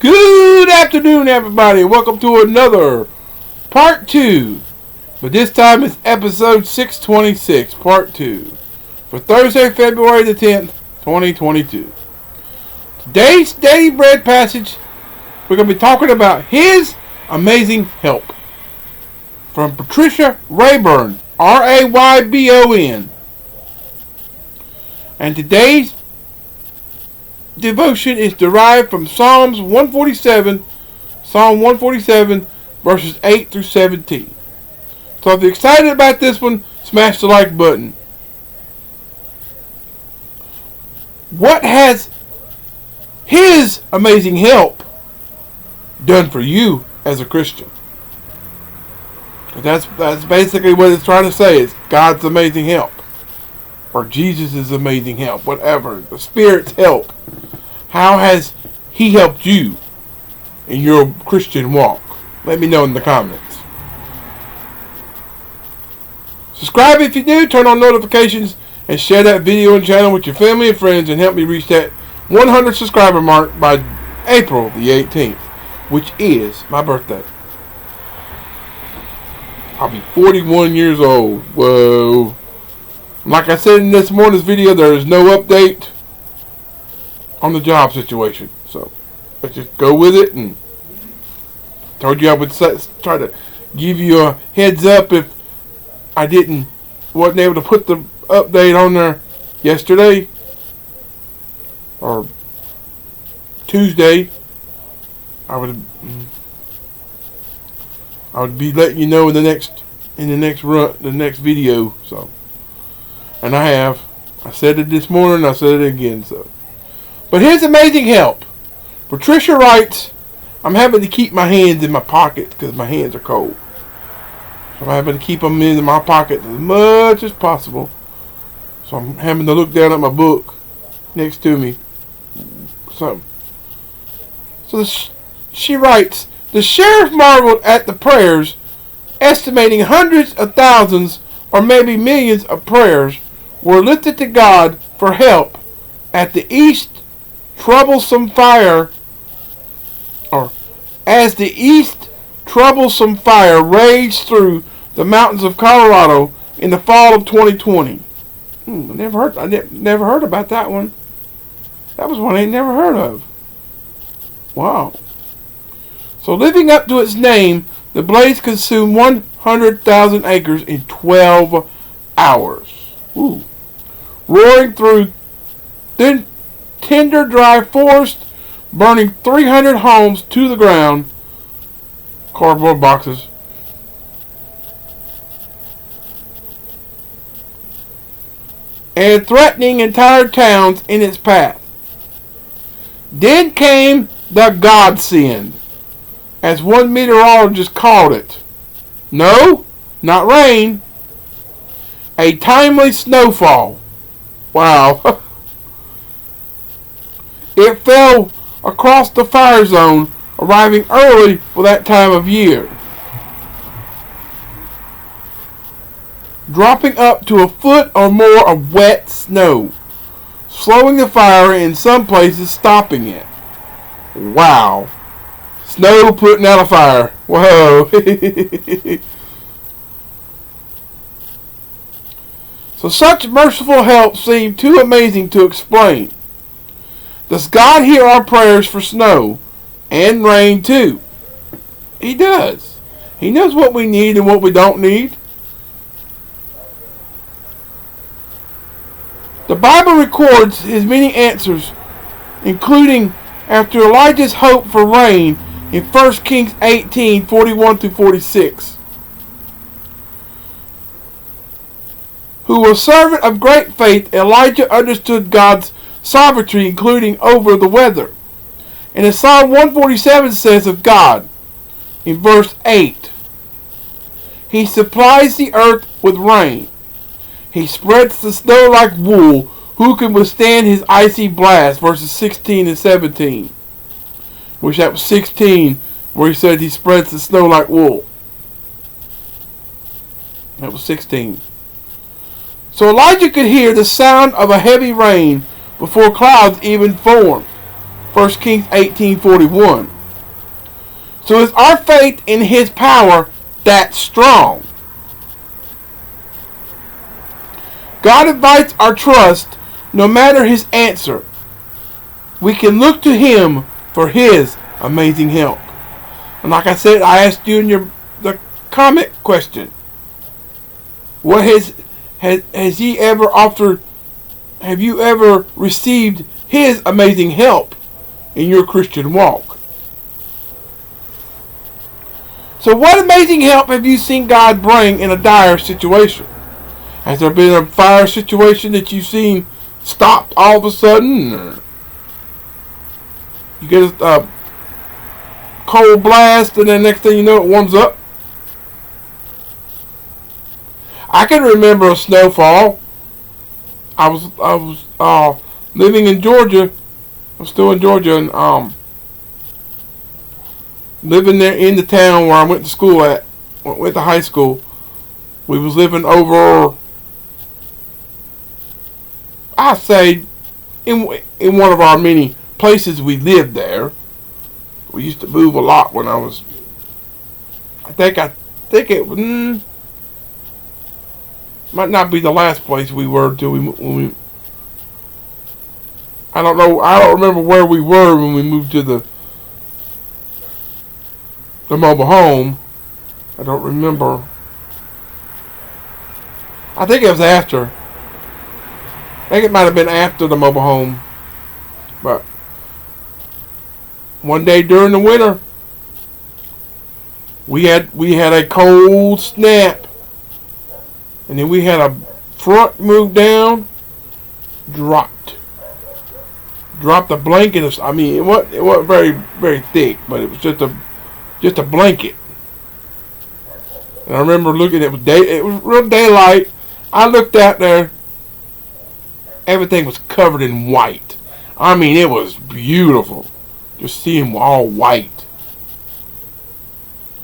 Good afternoon, everybody. Welcome to another part 2. But this time it's episode 626, part 2. For Thursday, February the 10th, 2022. Today's Daily Bread passage, we're going to be talking about His amazing help. From Patricia Raybon, Raybon. And today's devotion is derived from Psalm 147, verses 8 through 17. So if you're excited about this one, smash the like button. What has His amazing help done for you as a Christian? That's basically what it's trying to say. It's God's amazing help. Or Jesus' amazing help. Whatever. The Spirit's help. How has He helped you in your Christian walk? Let me know in the comments. Subscribe if you're new, turn on notifications, and share that video and channel with your family and friends, and help me reach that 100 subscriber mark by April the 18th, which is my birthday. I'll be 41 years old. Whoa. Like I said in this morning's video, there is no update on the job situation, so let's just go with it. And told you I would try to give you a heads up if I wasn't able to put the update on there yesterday or Tuesday. I would be letting you know in the next video. So, and I said it this morning. I said it again. So. But His amazing help. Patricia writes, I'm having to keep my hands in my pockets because my hands are cold. So I'm having to keep them in my pockets as much as possible. So I'm having to look down at my book next to me. So she writes, the sheriff marveled at the prayers, estimating hundreds of thousands or maybe millions of prayers were lifted to God for help at the East troublesome fire, or as the East troublesome fire raged through the mountains of Colorado in the fall of 2020. I never heard about that one. That was one I ain't never heard of. Wow. So living up to its name, the blaze consumed 100,000 acres in 12 hours. Ooh. Roaring through tender dry forest, burning 300 homes to the ground, cardboard boxes, and threatening entire towns in its path. Then came the godsend, as one meteorologist called it. No, not rain. A timely snowfall. Wow. It fell across the fire zone, arriving early for that time of year, dropping up to a foot or more of wet snow, slowing the fire and in some places stopping it. Wow. Snow putting out a fire. Whoa. So such merciful help seemed too amazing to explain. Does God hear our prayers for snow and rain too? He does. He knows what we need and what we don't need. The Bible records His many answers, including after Elijah's hope for rain in 1 Kings 18, 41 through 46. Who was a servant of great faith, Elijah understood God's sovereignty, including over the weather. And as Psalm 147 says of God, in verse 8, He supplies the earth with rain. He spreads the snow like wool. Who can withstand His icy blast? Verses 16 and 17. Wish that was 16, where He said He spreads the snow like wool. That was 16. So Elijah could hear the sound of a heavy rain before clouds even formed. 1 Kings 18:41. So is our faith in His power that strong? God invites our trust no matter His answer. We can look to Him for His amazing help. And like I said, I asked you in the comment question, what has He ever offered? Have you ever received His amazing help in your Christian walk? So what amazing help have you seen God bring in a dire situation? Has there been a fire situation that you've seen stopped all of a sudden? Or you get a cold blast and then next thing you know it warms up? I can remember a snowfall. I was living in Georgia. I'm still in Georgia, and living there in the town where I went to school at, went to high school. We was living over, I say, in one of our many places we lived there. We used to move a lot when I was. I think it might not be the last place we were till when we. I don't know. I don't remember where we were when we moved to the mobile home. I don't remember. I think it was after. I think it might have been after the mobile home. But one day during the winter, we had a cold snap, and then we had a front move down, dropped a blanket. I mean, it wasn't very very thick, but it was just a blanket. And I remember looking at it was real daylight. I looked out there. Everything was covered in white. I mean, it was beautiful. Just seeing all white.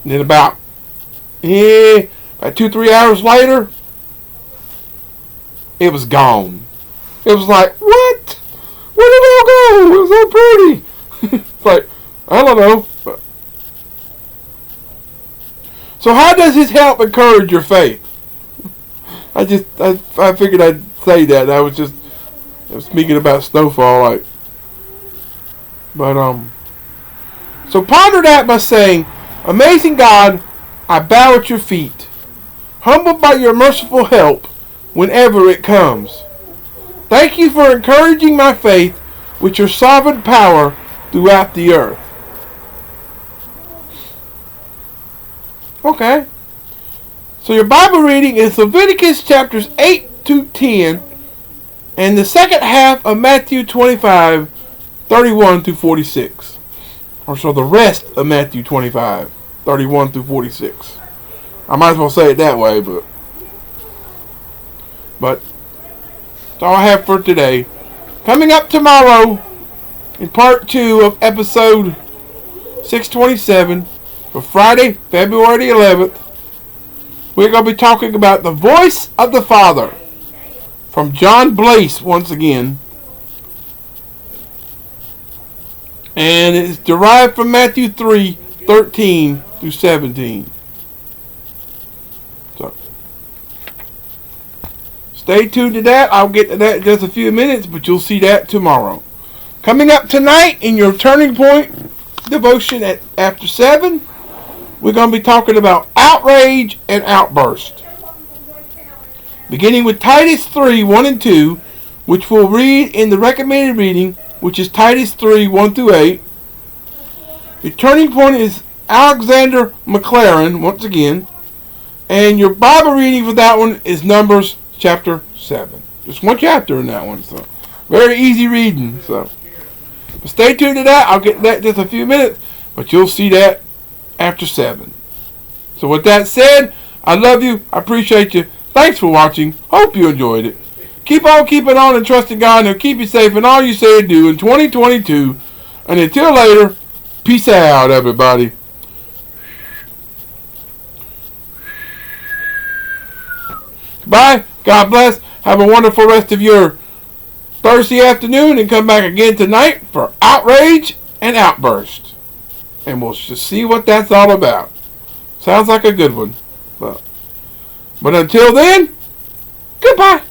And then about 2-3 hours later, it was gone. It was like, what? Where did it all go? It was so pretty. It's like, I don't know. But. So how does His help encourage your faith? I figured I'd say that. I was speaking about snowfall, so ponder that by saying, amazing God, I bow at your feet, humbled by your merciful help whenever it comes. Thank you for encouraging my faith with your sovereign power throughout the earth. Okay. So your Bible reading is Leviticus chapters 8 to 10 and the second half of Matthew 25, 31 through 46. Or so the rest of Matthew 25, 31 through 46. I might as well say it that way, but that's all I have for today. Coming up tomorrow in part 2 of episode 627 for Friday, February 11th, we're going to be talking about the voice of the Father from John Blaze once again. And it's derived from Matthew 3, 13 through 17. So, stay tuned to that. I'll get to that in just a few minutes, but you'll see that tomorrow. Coming up tonight in your Turning Point devotion at after 7, we're going to be talking about outrage and outburst. Beginning with Titus 3, 1 and 2, which we'll read in the recommended reading, which is Titus 3, 1 through 8. Your turning point is Alexander McLaren, once again. And your Bible reading for that one is Numbers chapter 7. Just one chapter in that one, so very easy reading. So but stay tuned to that. I'll get to that in just a few minutes, but you'll see that after 7. So with that said, I love you. I appreciate you. Thanks for watching. Hope you enjoyed it. Keep on keeping on and trusting God, and He'll keep you safe in all you say and do in 2022. And until later, peace out, everybody. Bye. God bless. Have a wonderful rest of your Thursday afternoon, and come back again tonight for Outrage and Outburst. and we'll just see what that's all about. Sounds like a good one. But until then, goodbye.